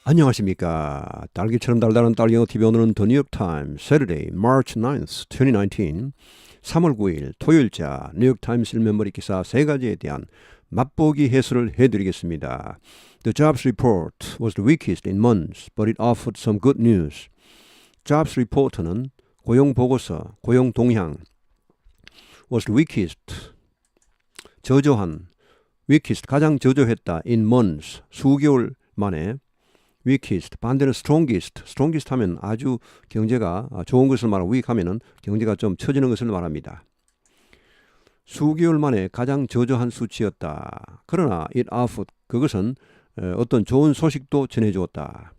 안녕하십니까. 딸기처럼 달달한 딸기영어 TV 오늘은 The New York Times Saturday, March 9th, 2019 3월 9일 토요일자 뉴욕타임스 일면머리 기사 세 가지에 대한 맛보기 해설을 해드리겠습니다. The jobs report was the weakest in months, but it offered some good news. Jobs report는 고용보고서, 고용동향 was the weakest, 저조한, weakest, 가장 저조했다 in months, 수개월 만에 weakest, 반대는 strongest, strongest 하면 아주 경제가 좋은 것을 말하고 weak 하면은 경제가 좀 처지는 것을 말합니다. 수개월 만에 가장 저조한 수치였다. 그러나 it offered, 그것은 어떤 좋은 소식도 전해주었다.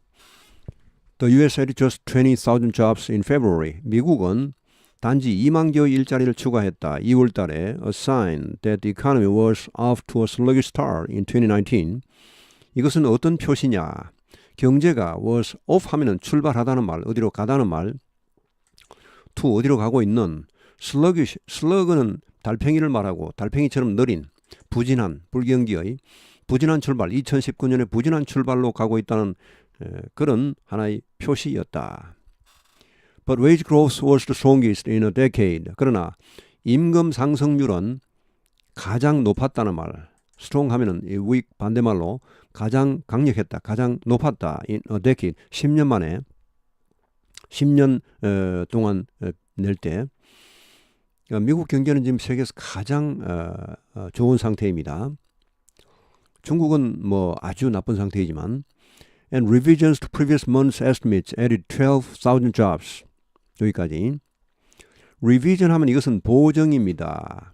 The US added just 20,000 jobs in February. 미국은 단지 2만 개의 일자리를 추가했다. 2월 달에 a sign that the economy was off to a sluggish start in 2019. 이것은 어떤 표시냐? 경제가 was off 하면은 출발하다는 말, 어디로 가다는 말, to 어디로 가고 있는, sluggish, slug는 달팽이를 말하고 달팽이처럼 느린, 부진한, 불경기의 부진한 출발, 2019년에 부진한 출발로 가고 있다는 그런 하나의 표시였다. But wage growth was the strongest in a decade. 그러나 임금 상승률은 가장 높았다는 말, strong 하면은 weak 반대말로 가장 강력했다, 가장 높았다. in a decade, 10년 만에 10년 동안 낼 때 미국 경제는 지금 세계에서 가장 좋은 상태입니다. 중국은 뭐 아주 나쁜 상태이지만 and revisions to previous months estimates added 12,000 jobs. 여기까지. revision 하면 이것은 보정입니다.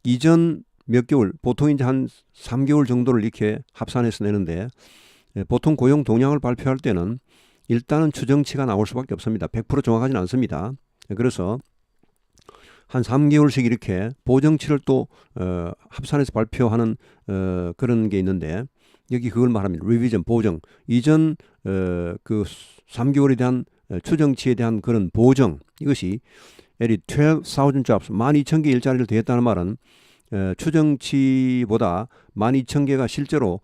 이전 몇 개월, 보통 이제 한 3개월 정도를 이렇게 합산해서 내는데 보통 고용 동향을 발표할 때는 일단은 추정치가 나올 수밖에 없습니다. 100% 정확하지는 않습니다. 그래서 한 3개월씩 이렇게 보정치를 또 합산해서 발표하는 그런 게 있는데 여기 그걸 말합니다. 리비전, 보정. 이전 그 3개월에 대한 추정치에 대한 그런 보정, 이것이 added 12,000 jobs, 12,000개 일자리를 더했다는 말은 추정치보다 12,000개가 실제로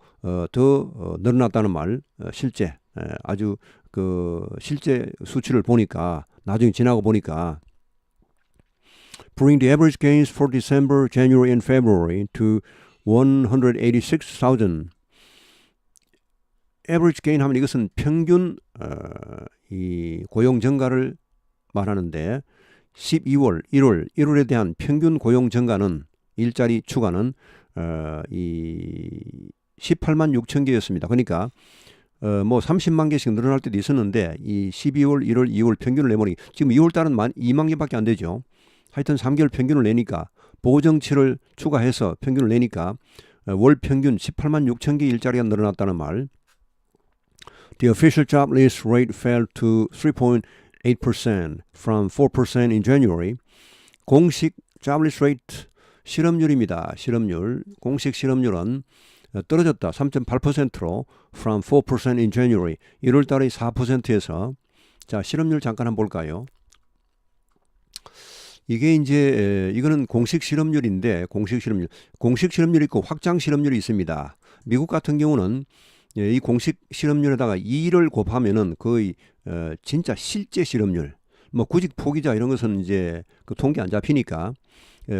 더 늘어났다는 말, 실제 아주 그 실제 수치를 보니까 나중에 지나고 보니까 bring the average gains for December, January and February to 186,000. average gain 하면 이것은 평균 이 고용 증가를 말하는데 12월, 1월에 대한 평균 고용 증가는 일자리 추가는 이 18만 6천 개였습니다. 그러니까 뭐 30만 개씩 늘어날 때도 있었는데 이 12월, 1월, 2월 평균을 내보니 지금 2월 달은 2만 개밖에 안 되죠. 하여튼 3개월 평균을 내니까 보정치를 추가해서 평균을 내니까 월 평균 18만 6천 개 일자리가 늘어났다는 말. The official job list rate fell to 3.8% from 4% in January. 공식 job list rate 실업률입니다. 실업률, 공식 실업률은 떨어졌다. 3.8%로 from 4% in January. 1월 달에 4%에서 자, 실업률 잠깐 한번 볼까요? 이게 이제 이거는 공식 실업률인데 공식 실업률이 있고 확장 실업률이 있습니다. 미국 같은 경우는 이 공식 실업률에다가 2를 곱하면은 거의 진짜 실제 실업률, 뭐 구직 포기자 이런 것은 이제 그 통계 안 잡히니까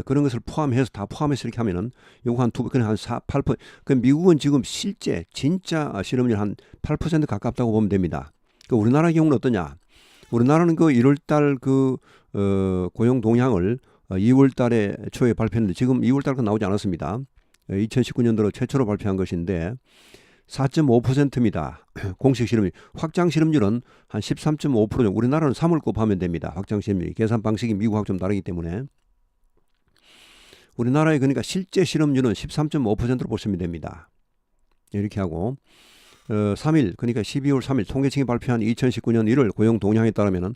그런 것을 포함해서 다 포함해서 이렇게 하면은 요거 한 8%. 그 미국은 지금 실제 진짜 실업률 한 8% 가깝다고 보면 됩니다. 그 우리나라 경우는 어떠냐? 우리나라는 그 1월 달 그 고용 동향을 2월 달에 초에 발표했는데 지금 2월 달은 나오지 않았습니다. 2019년도로 최초로 발표한 것인데 4.5%입니다. 공식 실업률. 확장 실업률은 한 13.5%. 우리나라는 3을 곱하면 됩니다. 확장 실업률. 계산 방식이 미국하고 좀 다르기 때문에. 우리나라의 그러니까 실제 실업률은 13.5%로 보시면 됩니다. 이렇게 하고 3일, 그러니까 12월 3일 통계청이 발표한 2019년 1월 고용 동향에 따르면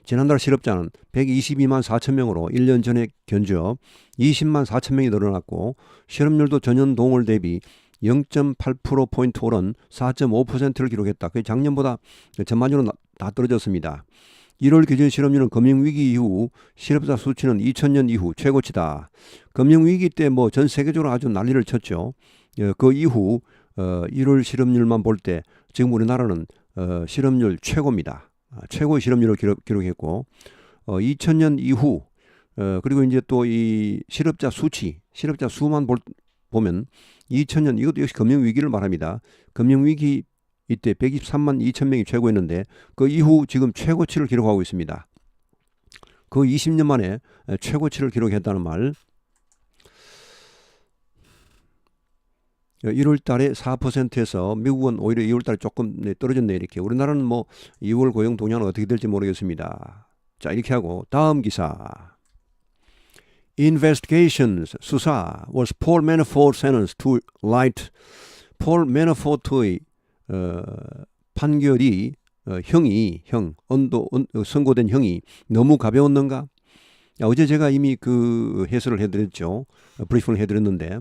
지난달 실업자는 122만 4천 명으로 1년 전에 견주어 20만 4천 명이 늘어났고 실업률도 전년 동월 대비 0.8%포인트 오른 4.5%를 기록했다. 그게 작년보다 전반적으로 다 떨어졌습니다. 1월 기준 실업률은 금융위기 이후 실업자 수치는 2000년 이후 최고치다. 금융위기 때 뭐 전 세계적으로 아주 난리를 쳤죠. 그 이후 1월 실업률만 볼 때 지금 우리나라는 실업률 최고입니다. 최고의 실업률을 기록했고 2000년 이후 그리고 이제 또 이 실업자 수만 보면 2000년 이것도 역시 금융위기를 말합니다. 금융위기 이때 123만 2천 명이 최고였는데 그 이후 지금 최고치를 기록하고 있습니다. 그 20년 만에 최고치를 기록했다는 말. 1월 달에 4%에서 미국은 오히려 2월 달에 조금 떨어졌네 이렇게. 우리나라는 뭐 2월 고용 동향은 어떻게 될지 모르겠습니다. 자, 이렇게 하고 다음 기사. Investigations 수사 was Paul Manafort sentenced to light. 폴 매너포트의 판결이 선고된 형이 너무 가벼웠는가? 어제 제가 이미 그 해설을 해드렸죠. 브리핑을 해드렸는데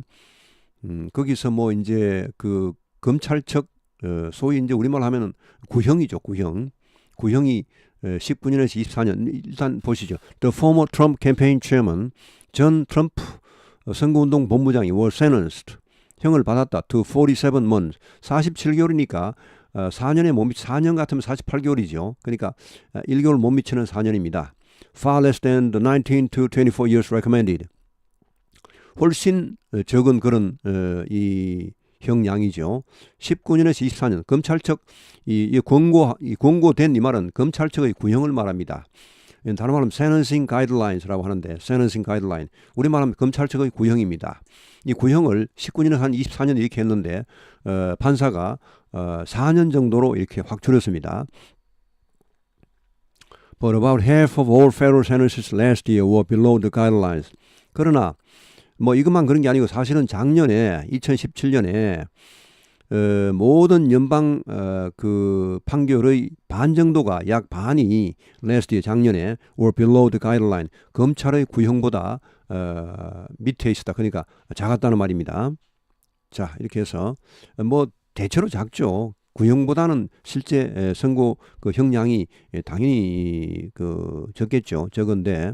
거기서 뭐 이제 그 검찰 측 소위 이제 우리말 하면은 구형이죠. 구형이 19년에서 24년. 일단 보시죠. The former Trump campaign chairman 전 트럼프 선거운동 본부장이 was sentenced. 형을 받았다. To 47 months. 47개월이니까 4년에 못 미치 4년 같으면 48개월이죠. 그러니까 1개월 못 미치는 4년입니다. Far less than the 19 to 24 years recommended. 훨씬 적은 그런 이 형량이죠. 19년에서 24년. 검찰 측 이 권고된 이 말은 검찰 측의 구형을 말합니다. 다른 말하면 sentencing guidelines라고 하는데 sentencing guideline. 우리말 하면 검찰 측의 구형입니다. 이 구형을 19년에서 한 24년 이렇게 했는데 판사가 4년 정도로 이렇게 확 줄였습니다. But about half of all federal sentences last year were below the guidelines. 그러나 뭐 이것만 그런 게 아니고 사실은 작년에 2017년에 모든 연방 그 판결의 반 정도가 약 반이 last year 작년에 were below the guideline. 검찰의 구형보다 밑에 있었다. 그러니까 작았다는 말입니다. 자, 이렇게 해서 뭐 대체로 작죠. 구형보다는 실제 선고 그 형량이 당연히 그 적겠죠. 적은데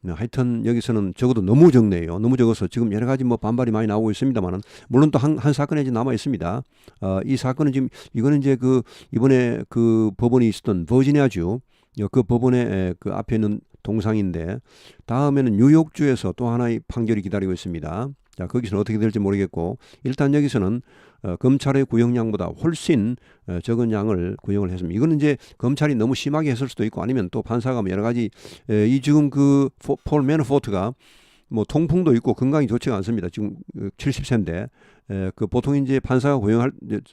하여튼 여기서는 적어도 너무 적네요. 너무 적어서 지금 여러 가지 뭐 반발이 많이 나오고 있습니다만은 물론 또 한 사건이 이제 남아 있습니다. 이 사건은 지금 이거는 이제 그 이번에 그 법원이 있었던 버지니아주 그 법원의 그 앞에 있는 동상인데 다음에는 뉴욕주에서 또 하나의 판결이 기다리고 있습니다. 자, 거기서는 어떻게 될지 모르겠고 일단 여기서는 검찰의 구형량보다 훨씬 적은 양을 구형을 했습니다. 이거는 이제 검찰이 너무 심하게 했을 수도 있고 아니면 또 판사가 뭐 여러 가지 이 지금 그 폴 매너포트가 뭐 통풍도 있고 건강이 좋지가 않습니다. 지금 70세인데 그 보통 이제 판사가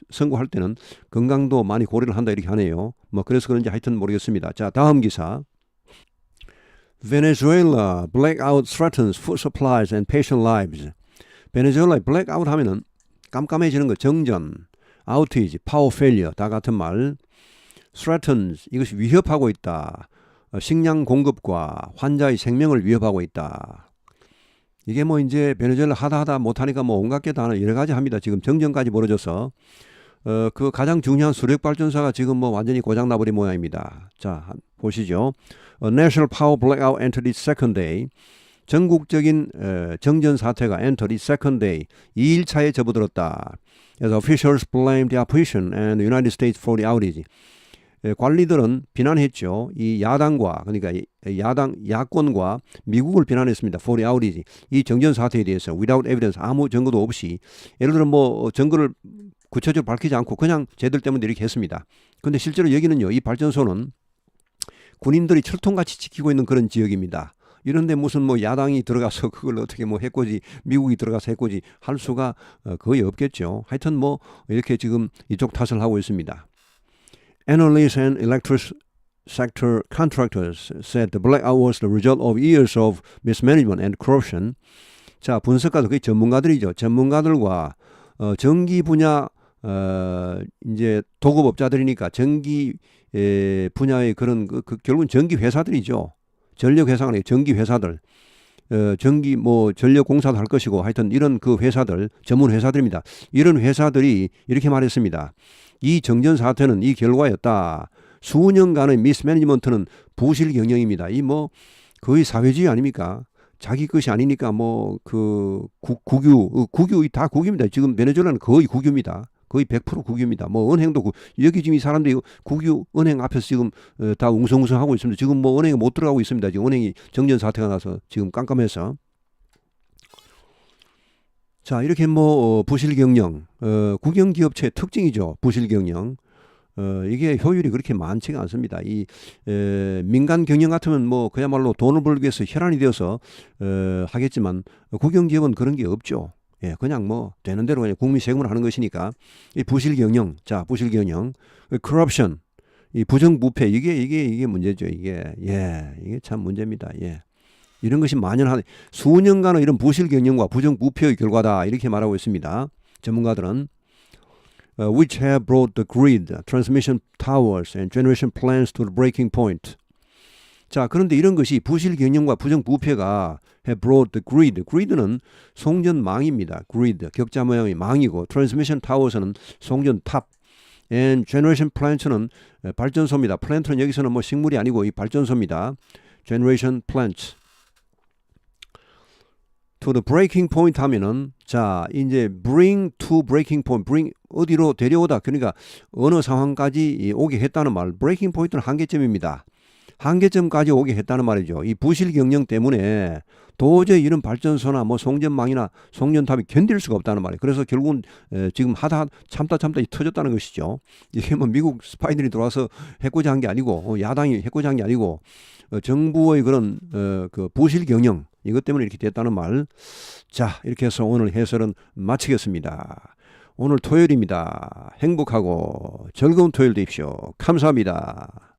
선고할 때는 건강도 많이 고려를 한다 이렇게 하네요. 뭐 그래서 그런지 하여튼 모르겠습니다. 자, 다음 기사. Venezuela blackout threatens food supplies and patient lives. 베네수엘라의 블랙아웃 하면은 깜깜해지는 거, 정전, outage, power failure 다 같은 말. threatens 이것이 위협하고 있다. 식량 공급과 환자의 생명을 위협하고 있다. 이게 뭐 이제 베네수엘라 하다 못하니까 뭐 온갖 게 다 여러 가지 합니다. 지금 정전까지 벌어져서 그 가장 중요한 수력 발전소가 지금 뭐 완전히 고장 나버린 모양입니다. 자, 보시죠. A national power blackout entered its second day. 전국적인 정전 사태가 entered its second day. 2일차에 접어들었다. As officials blamed the opposition and the United States for the outage. 관리들은 비난했죠. 이 야당과 그러니까 야권과 미국을 비난했습니다. For the outage. 이 정전 사태에 대해서 without evidence 아무 증거도 없이 예를 들어 뭐 증거를 구체적으로 밝히지 않고 그냥 쟤들 때문에 이렇게 했습니다. 그런데 실제로 여기는요. 이 발전소는 군인들이 철통같이 지키고 있는 그런 지역입니다. 이런데 무슨 뭐 야당이 들어가서 그걸 어떻게 뭐 해코지 미국이 들어가서 해코지 할 수가 거의 없겠죠. 하여튼 뭐 이렇게 지금 이쪽 탓을 하고 있습니다. Analysts and electric sector contractors said the blackout was the result of years of mismanagement and corruption. 자, 분석가들 거의 전문가들이죠. 전문가들과 전기 분야 이제 도급업자들이니까 전기 분야의 그런 결국은 전기 회사들이죠. 전력 회사가 아니고 전기 회사들, 전기 뭐 전력 공사도 할 것이고 하여튼 이런 그 회사들 전문 회사들입니다. 이런 회사들이 이렇게 말했습니다. 이 정전 사태는 이 결과였다. 수년간의 미스매니지먼트는 부실 경영입니다. 이 뭐 거의 사회주의 아닙니까? 자기 것이 아니니까 뭐 그 국유 다 국유입니다. 지금 베네수엘라는 거의 국유입니다. 거의 100% 국유입니다. 뭐 은행도 여기 지금 이 사람들이 국유 은행 앞에서 지금 다 웅성웅성하고 있습니다. 지금 뭐 은행에 못 들어가고 있습니다. 지금 은행이 정전 사태가 나서 지금 깜깜해서. 자, 이렇게 뭐 부실 경영, 국영기업체의 특징이죠. 부실 경영. 이게 효율이 그렇게 많지가 않습니다. 민간 경영 같으면 뭐 그야말로 돈을 벌기 위해서 혈안이 되어서 하겠지만 국영기업은 그런 게 없죠. 예, 그냥 뭐 되는 대로 그냥 국민 세금을 하는 것이니까. 이 부실 경영, 자, 부실 경영, corruption, 이 부정부패, 이게 문제죠. 이게 참 문제입니다. 예. 이런 것이 만연한 수년간의 이런 부실 경영과 부정부패의 결과다, 이렇게 말하고 있습니다. 전문가들은. Which have brought the grid, transmission towers and generation plants to the breaking point. 자, 그런데 이런 것이 부실 경영과 부정부패가 have brought the grid. grid는 송전망입니다. grid, 격자 모양의 망이고, transmission towers는 송전 탑, and generation plants는 발전소입니다. plant는 여기서는 뭐 식물이 아니고 이 발전소입니다. generation plants. to the breaking point 하면은, 자, 이제 bring to breaking point, bring 어디로 데려오다, 그러니까 어느 상황까지 오게 했다는 말. breaking point는 한계점입니다. 한계점까지 오게 했다는 말이죠. 이 부실 경영 때문에 도저히 이런 발전소나 뭐 송전망이나 송전탑이 견딜 수가 없다는 말이에요. 그래서 결국은 지금 참다 터졌다는 것이죠. 이게 뭐 미국 스파이들이 들어와서 해코지 한 게 아니고, 야당이 해코지 한 게 아니고, 정부의 그런 그 부실 경영, 이것 때문에 이렇게 됐다는 말. 자, 이렇게 해서 오늘 해설은 마치겠습니다. 오늘 토요일입니다. 행복하고 즐거운 토요일 되십시오. 감사합니다.